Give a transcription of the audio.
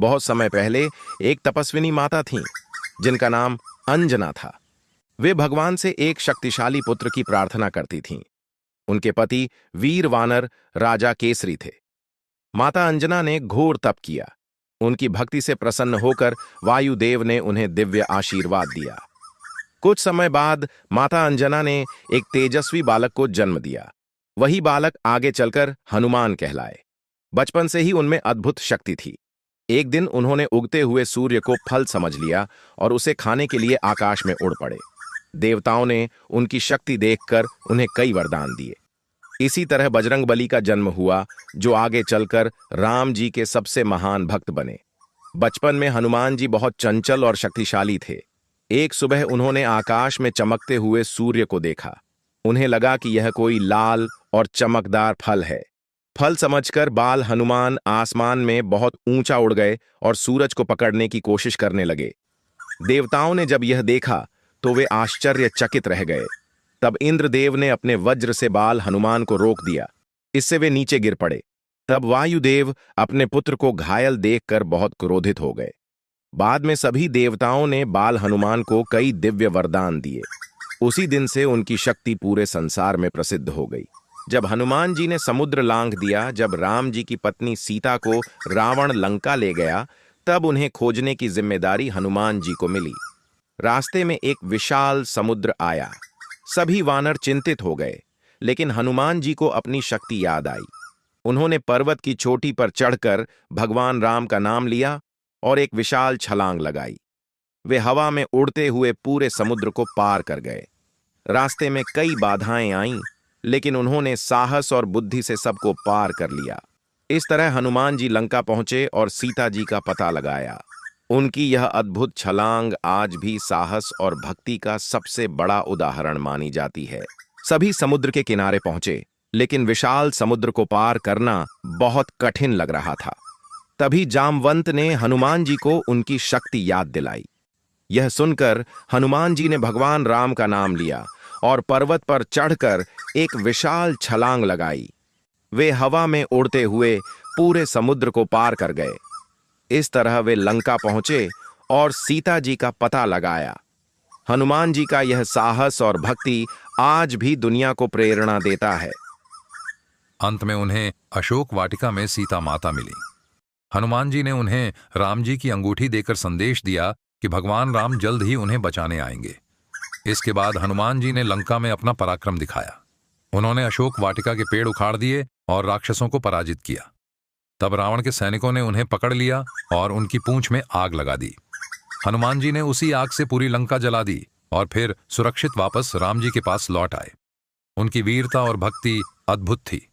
बहुत समय पहले एक तपस्विनी माता थीं, जिनका नाम अंजना था। वे भगवान से एक शक्तिशाली पुत्र की प्रार्थना करती थीं। उनके पति वीर वानर राजा केसरी थे। माता अंजना ने घोर तप किया। उनकी भक्ति से प्रसन्न होकर वायुदेव ने उन्हें दिव्य आशीर्वाद दिया। कुछ समय बाद माता अंजना ने एक तेजस्वी बालक को जन्म दिया। वही बालक आगे चलकर हनुमान कहलाए। बचपन से ही उनमें अद्भुत शक्ति थी। एक दिन उन्होंने उगते हुए सूर्य को फल समझ लिया और उसे खाने के लिए आकाश में उड़ पड़े। देवताओं ने उनकी शक्ति देखकर उन्हें कई वरदान दिए। इसी तरह बजरंगबली का जन्म हुआ, जो आगे चलकर राम जी के सबसे महान भक्त बने। बचपन में हनुमान जी बहुत चंचल और शक्तिशाली थे। एक सुबह उन्होंने आकाश में चमकते हुए सूर्य को देखा। उन्हें लगा कि यह कोई लाल और चमकदार फल है। फल समझकर बाल हनुमान आसमान में बहुत ऊंचा उड़ गए और सूरज को पकड़ने की कोशिश करने लगे। देवताओं ने जब यह देखा तो वे आश्चर्यचकित रह गए। तब इंद्रदेव ने अपने वज्र से बाल हनुमान को रोक दिया। इससे वे नीचे गिर पड़े। तब वायुदेव अपने पुत्र को घायल देखकर बहुत क्रोधित हो गए। बाद में सभी देवताओं ने बाल हनुमान को कई दिव्य वरदान दिए। उसी दिन से उनकी शक्ति पूरे संसार में प्रसिद्ध हो गई। जब हनुमान जी ने समुद्र लांघ दिया, जब राम जी की पत्नी सीता को रावण लंका ले गया, तब उन्हें खोजने की जिम्मेदारी हनुमान जी को मिली। रास्ते में एक विशाल समुद्र आया। सभी वानर चिंतित हो गए, लेकिन हनुमान जी को अपनी शक्ति याद आई। उन्होंने पर्वत की चोटी पर चढ़कर भगवान राम का नाम लिया और एक विशाल छलांग लगाई। वे हवा में उड़ते हुए पूरे समुद्र को पार कर गए। रास्ते में कई बाधाएं आईं, लेकिन उन्होंने साहस और बुद्धि से सबको पार कर लिया। इस तरह हनुमान जी लंका पहुंचे और सीता जी का पता लगाया। उनकी यह अद्भुत छलांग आज भी साहस और भक्ति का सबसे बड़ा उदाहरण मानी जाती है। सभी समुद्र के किनारे पहुंचे, लेकिन विशाल समुद्र को पार करना बहुत कठिन लग रहा था। तभी जामवंत ने हनुमान जी को उनकी शक्ति याद दिलाई। यह सुनकर हनुमान जी ने भगवान राम का नाम लिया और पर्वत पर चढ़कर एक विशाल छलांग लगाई। वे हवा में उड़ते हुए पूरे समुद्र को पार कर गए। इस तरह वे लंका पहुंचे और सीता जी का पता लगाया। हनुमान जी का यह साहस और भक्ति आज भी दुनिया को प्रेरणा देता है। अंत में उन्हें अशोक वाटिका में सीता माता मिली। हनुमान जी ने उन्हें राम जी की अंगूठी देकर संदेश दिया कि भगवान राम जल्द ही उन्हें बचाने आएंगे। इसके बाद हनुमान जी ने लंका में अपना पराक्रम दिखाया। उन्होंने अशोक वाटिका के पेड़ उखाड़ दिए और राक्षसों को पराजित किया। तब रावण के सैनिकों ने उन्हें पकड़ लिया और उनकी पूंछ में आग लगा दी। हनुमान जी ने उसी आग से पूरी लंका जला दी और फिर सुरक्षित वापस राम जी के पास लौट आए। उनकी वीरता और भक्ति अद्भुत थी।